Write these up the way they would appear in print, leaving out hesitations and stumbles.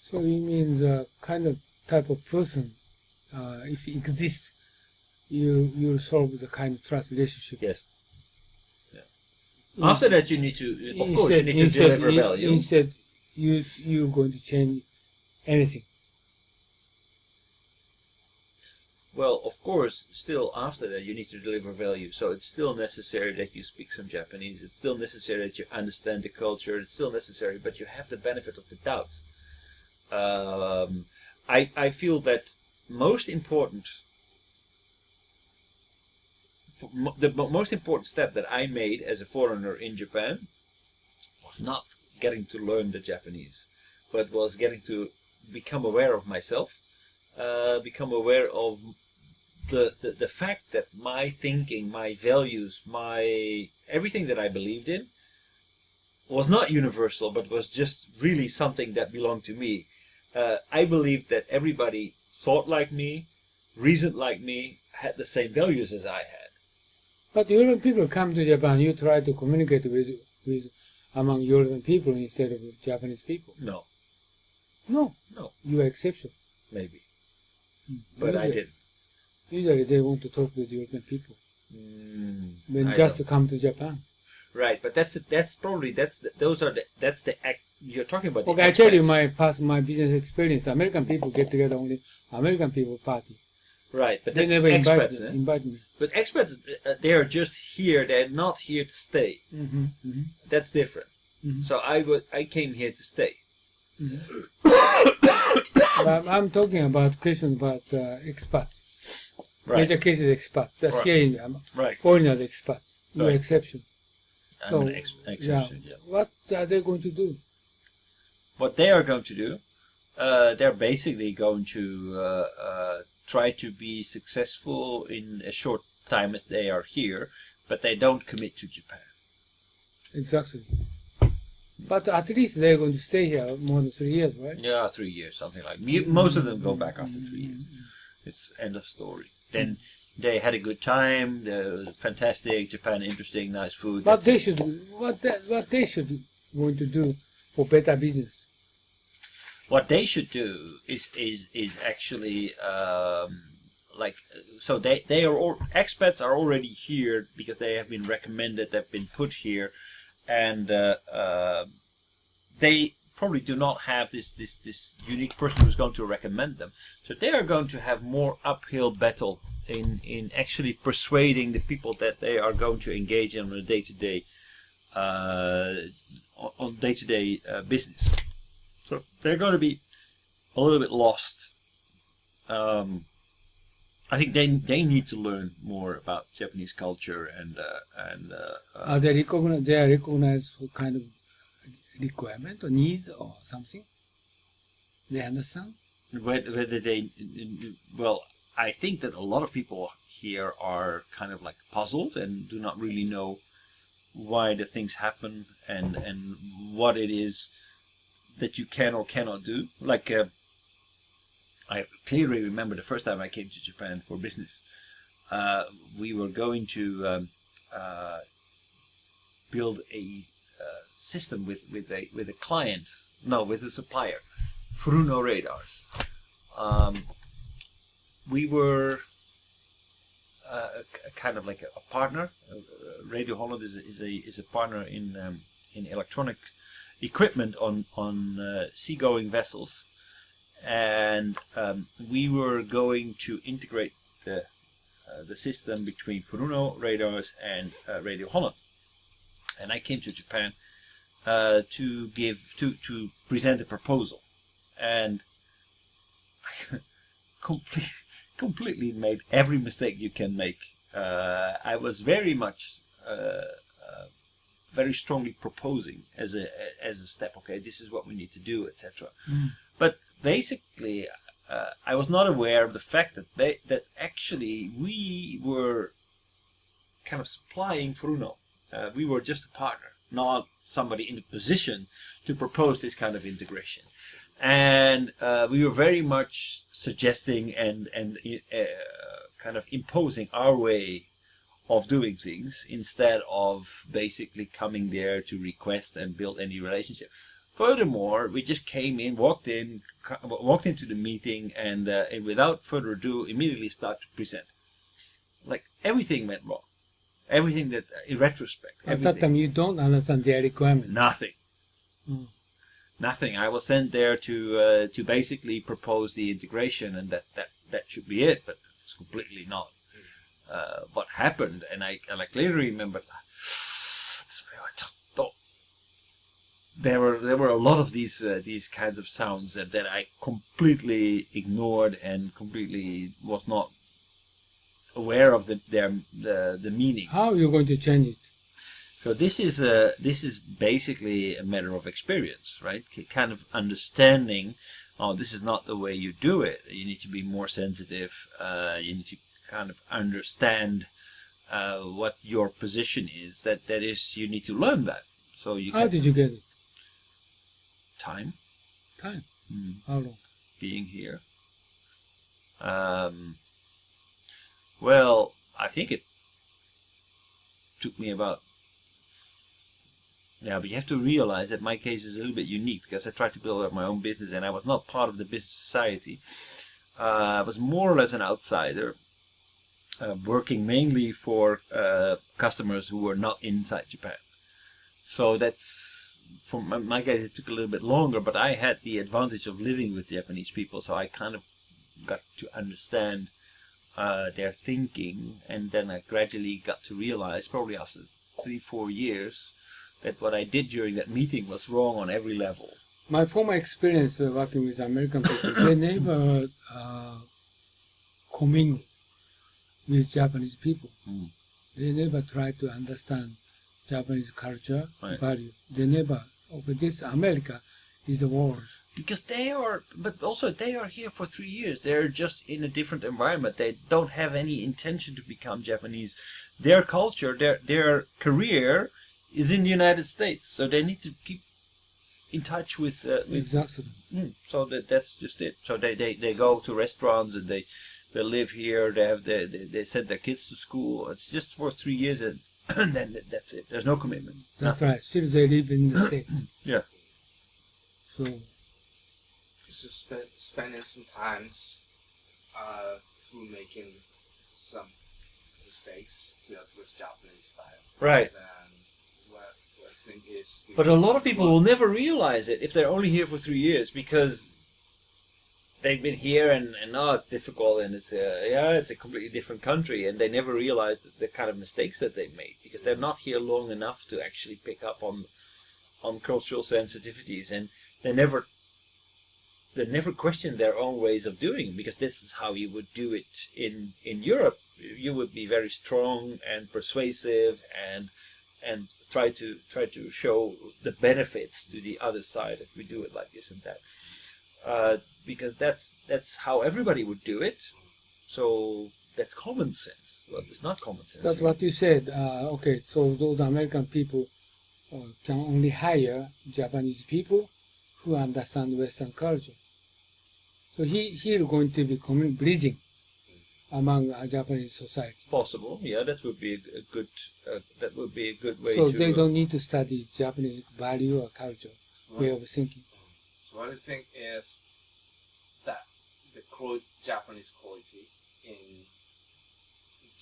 So you mean the kind of type of person, if it exists, you solve the kind of trust relationship. Yes. Yeah. After that, you need to, of course, you need to deliver value. Instead, you're going to change anything. Well, of course, still after that, you need to deliver value. So it's still necessary that you speak some Japanese. It's still necessary that you understand the culture. It's still necessary, but you have the benefit of the doubt. I feel that most important, the most important step that I made as a foreigner in Japan was not getting to learn the Japanese, but was getting to become aware of myself, become aware of the fact that my thinking, my values, my everything that I believed in was not universal, but was just really something that belonged to me. I believed that everybody thought like me, reasoned like me, had the same values as I had. But European people come to Japan, you try to communicate with among European people instead of Japanese people. No. No. No. You are exception. Maybe. But I didn't. Usually they want to talk with European people when to come to Japan. Right, but that's you're talking about. Okay, I tell you my business experience. American people get together only American people party. Right, but that's they never expats. invite me. But expats, they are just here. They're not here to stay. That's different. So I came here to stay. I'm talking about questions about expats. Right. Major case is expat. That's Right. here in Right. foreigners expat. No Right. exception. I'm an exception. Yeah. What are they going to do? What they are going to do, they're basically going to try to be successful in a short time as they are here, but they don't commit to Japan. Exactly. But at least they're going to stay here more than 3 years, right? Yeah, 3 years, something like that. Most of them go back after 3 years. It's end of story. Then they had a good time. Fantastic Japan, interesting, nice food. But they should what they should going to do for better business. What they should do is actually so they are all expats are already here because they have been recommended. They've been put here, and they probably do not have this unique person who's going to recommend them. So they are going to have more uphill battle in actually persuading the people that they are going to engage in on a day-to-day business. So they're going to be a little bit lost. I think they need to learn more about Japanese culture and are they recognized for kind of requirement or needs or something? They understand? whether they, well, I think that a lot of people here are kind of like puzzled and do not really know why the things happen and what it is that you can or cannot do. Like I clearly remember the first time I came to Japan for business. We were going to build a system with a client, no, with a supplier, Furuno radars. We were kind of like a partner. Radio Holland is a partner in electronic equipment on seagoing vessels, and we were going to integrate the system between Furuno radars and Radio Holland. And I came to Japan to present a proposal, and I completely made every mistake you can make. I was very much very strongly proposing as a step. Okay, this is what we need to do, etc. But basically, I was not aware of the fact that actually we were kind of supplying Furuno. We were just a partner, not somebody in the position to propose this kind of integration. And we were very much suggesting and kind of imposing our way of doing things instead of basically coming there to request and build any relationship. Furthermore, we just came in, walked into the meeting, and without further ado, immediately started to present. Like everything went wrong. Everything that, in retrospect, At that time, you don't understand their requirement. nothing. Nothing. I was sent there to basically propose the integration, and that should be it. But it's completely not what happened. And I clearly remember. There were a lot of these kinds of sounds that I completely ignored and completely was not aware of the meaning. How are you going to change it? So this is basically a matter of experience, right? Kind of understanding. Oh, this is not the way you do it. You need to be more sensitive. You need to kind of understand what your position is. That is, you need to learn that. So you. How did you get it? Time. Time. How long? Being here. Well, I think it took me about. Yeah, but you have to realize that my case is a little bit unique because I tried to build up my own business and I was not part of the business society. I was more or less an outsider, working mainly for customers who were not inside Japan. So that's, for my case, it took a little bit longer, but I had the advantage of living with Japanese people, so I kind of got to understand their thinking, and then I gradually got to realize, probably after 3-4 years, that what I did during that meeting was wrong on every level. My former experience working with American people, they never commingle with Japanese people. They never try to understand Japanese culture, value. They never. But this America is the world. Because they are here for 3 years. They're just in a different environment. They don't have any intention to become Japanese. Their culture, their career is in the United States, so they need to keep in touch with exactly. So that's just it. So they go to restaurants and they live here. They send their kids to school. It's just for 3 years, and then that's it. There's no commitment. That's right. Still they live in the States. Yeah. So it's just spending some times through making some mistakes with Japanese style. Right. And what I think is. But a lot of people will never realize it if they're only here for 3 years, because they've been here and it's difficult and it's a completely different country, and they never realize the kind of mistakes that they made because they're not here long enough to actually pick up on cultural sensitivities, and they never question their own ways of doing it, because this is how you would do it in Europe. You would be very strong and persuasive and try to show the benefits to the other side if we do it like this and that. Because that's how everybody would do it. So that's common sense. Well, it's not common sense. that's what you said. Okay, so those American people can only hire Japanese people who understand Western culture. So here going to be bridging among Japanese society. Possible, yeah. That would be a good way. So to... they don't need to study Japanese value or culture, way of thinking. So what I think is that the Japanese quality in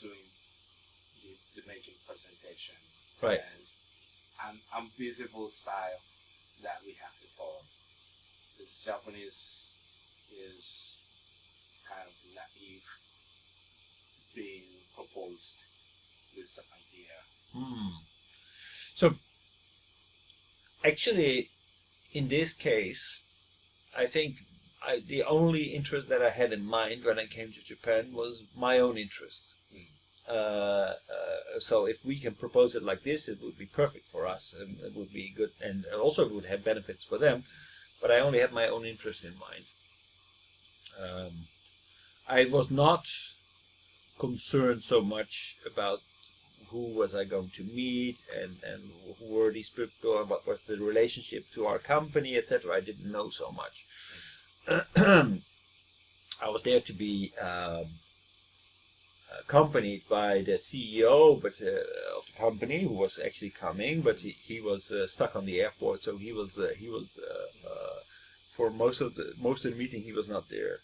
doing the making presentation, right, and invisible style that we have to follow. This Japanese is kind of naive, being proposed with some idea. So actually, in this case, I think the only interest that I had in mind when I came to Japan was my own interest. So if we can propose it like this, it would be perfect for us, and it would be good, and also it would have benefits for them. But I only had my own interest in mind. I was not concerned so much about who was I going to meet and who were these people, what was the relationship to our company, etc. I didn't know so much. I was there to be accompanied by the CEO, but of the company, who was actually coming, but he was stuck on the airport, so he was for most of the meeting he was not there.